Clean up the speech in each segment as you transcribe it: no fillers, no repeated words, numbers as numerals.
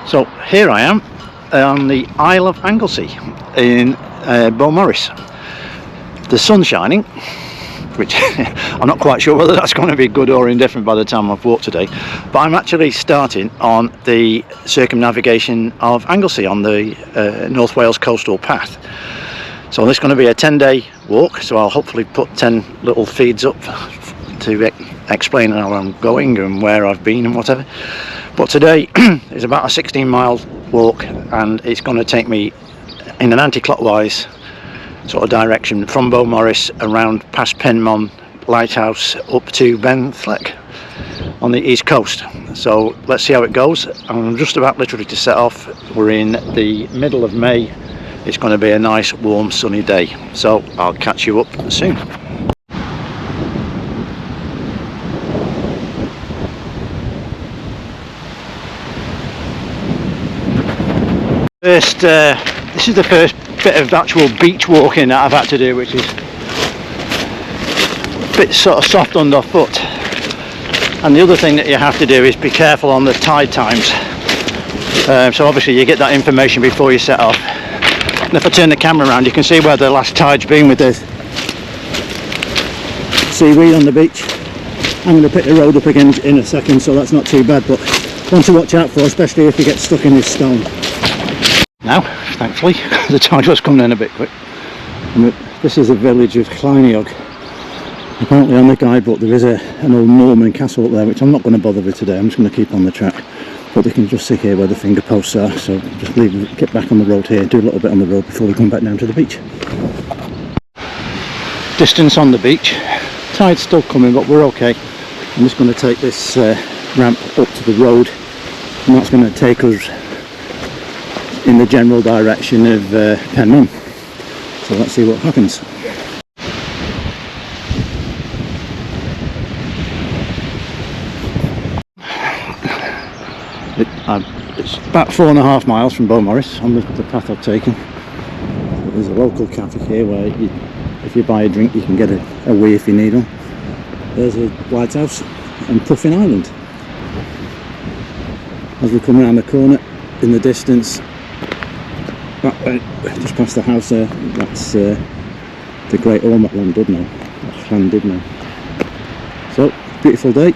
So here I am on the Isle of Anglesey in Beaumaris. The sun's shining, which I'm not quite sure whether that's going to be good or indifferent by the time I've walked today, but I'm actually starting on the circumnavigation of Anglesey on the North Wales coastal path. So this is going to be a 10-day walk, so I'll hopefully put 10 little feeds up to explain how I'm going and where I've been and whatever. But today is about a 16-mile walk, and it's going to take me in an anti-clockwise sort of direction from Beaumaris around past Penmon Lighthouse up to Benllech on the east coast. So let's see how it goes. I'm just about literally to set off. We're in the middle of May. It's going to be a nice warm sunny day, so I'll catch you up soon. This is the first bit of actual beach walking that I've had to do, which is a bit sort of soft underfoot. And the other thing that you have to do is be careful on the tide times. So obviously you get that information before you set off. And if I turn the camera around, you can see where the last tide's been with the seaweed on the beach. I'm going to pick the road up again in a second, so that's not too bad, but one to watch out for, especially if you get stuck in this stone. Now, thankfully, the tide was coming in a bit quick. And this is the village of Llynnog. Apparently on the guidebook there is an old Norman castle up there, which I'm not going to bother with today. I'm just going to keep on the track. But we can just see here where the finger posts are, so just get back on the road here, do a little bit on the road before we come back down to the beach. Distance on the beach. Tide's still coming, but we're okay. I'm just going to take this ramp up to the road, and that's going to take us in the general direction of Penmon. So let's see what happens. It's about 4.5 miles from Beaumaris on the path I've taken. But there's a local cafe here where if you buy a drink you can get a wee if you need one. There's a lighthouse and Puffin Island. As we come around the corner, in the distance, that way, just past the house there, that's the Great Orme at Llandudno. That's Llandudno. So, beautiful day,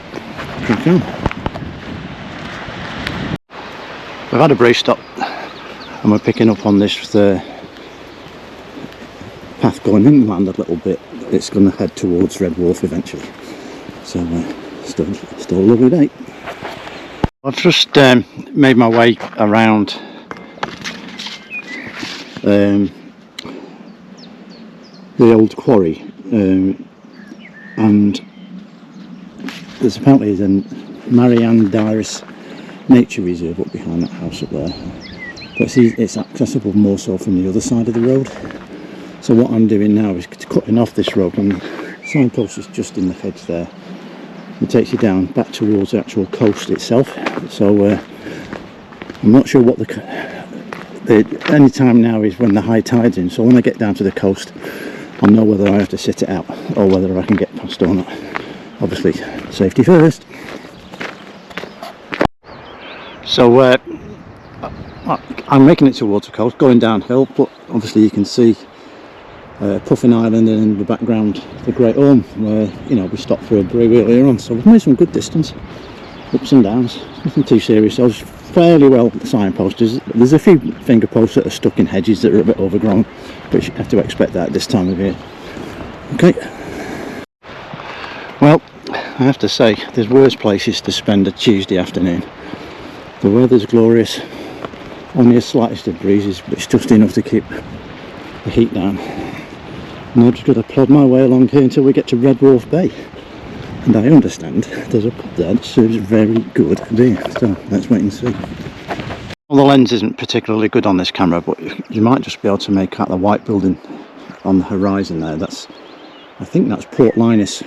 crack on. We've had a brief stop and we're picking up on this path going inland a little bit. It's going to head towards Red Wharf eventually. So, still a lovely day. I've just made my way around the old quarry, and there's apparently a Marianne Dyrus nature reserve up behind that house up there, but it's accessible more so from the other side of the road. So what I'm doing now is cutting off this road, and the signpost is just in the hedge there. It takes you down back towards the actual coast itself. So I'm not sure what any time now is when the high tide's in, so when I get down to the coast I'll know whether I have to sit it out or whether I can get past or not. Obviously safety first. So I'm making it towards the coast, going downhill, but obviously you can see Puffin Island, and in the background the Great Orme, where we stopped for a brew earlier on. So we've made some good distance, ups and downs, nothing too serious. I was fairly well signposted. There's a few finger posts that are stuck in hedges that are a bit overgrown, but you have to expect that at this time of year. Okay. Well, I have to say there's worse places to spend a Tuesday afternoon. The weather's glorious, only a slightest of breezes, but it's just enough to keep the heat down. And I've just got to plod my way along here until we get to Red Wharf Bay. And I understand there's a pub there that serves very good beer, so let's wait and see. Well, the lens isn't particularly good on this camera, but you might just be able to make out the white building on the horizon there. I think that's Point Linus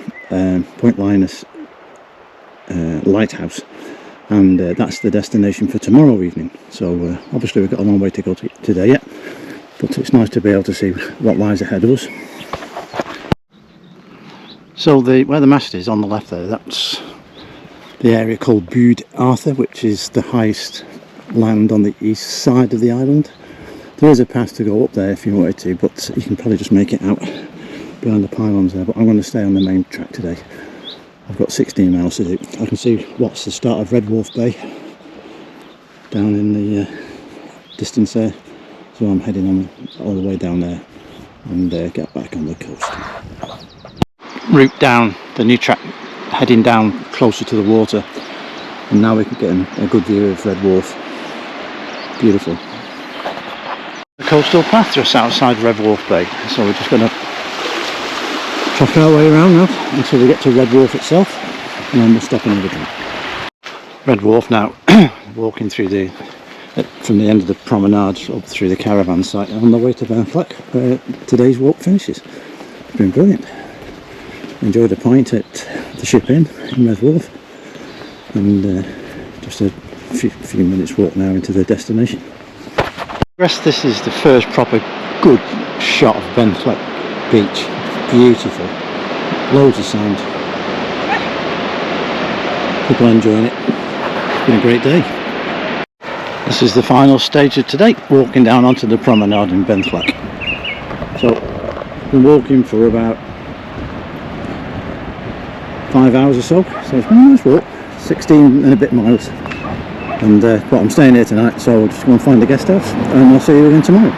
Lighthouse, and that's the destination for tomorrow evening. So obviously we've got a long way to go today yet, but it's nice to be able to see what lies ahead of us. So where the mast is on the left there, that's the area called Bwyd Arthur, which is the highest land on the east side of the island. There is a path to go up there if you wanted to, but you can probably just make it out behind the pylons there. But I'm going to stay on the main track today. I've got 16 miles to do. I can see what's the start of Red Wharf Bay down in the distance there, so I'm heading on all the way down there and get back on the coast. Route down the new track, heading down closer to the water, and now we can get a good view of Red Wharf. Beautiful. The coastal path just outside Red Wharf Bay, so we're just going to track our way around now until we get to Red Wharf itself, and then we'll stop and have a drink. Red Wharf now, walking through from the end of the promenade up through the caravan site on the way to Benllech, where today's walk finishes. It's been brilliant. Enjoyed a pint at the Ship Inn in Red Wharf, and just a few minutes walk now into the destination. This is the first proper good shot of Benllech beach. Beautiful, loads of sand, people enjoying it. It's been a great day. This is the final stage of today, walking down onto the promenade in Benllech. So I've been walking for about 5 hours or so it's been a nice walk, 16 and a bit miles, and but I'm staying here tonight, so I'll just go and find a guest house, and I'll see you again tomorrow.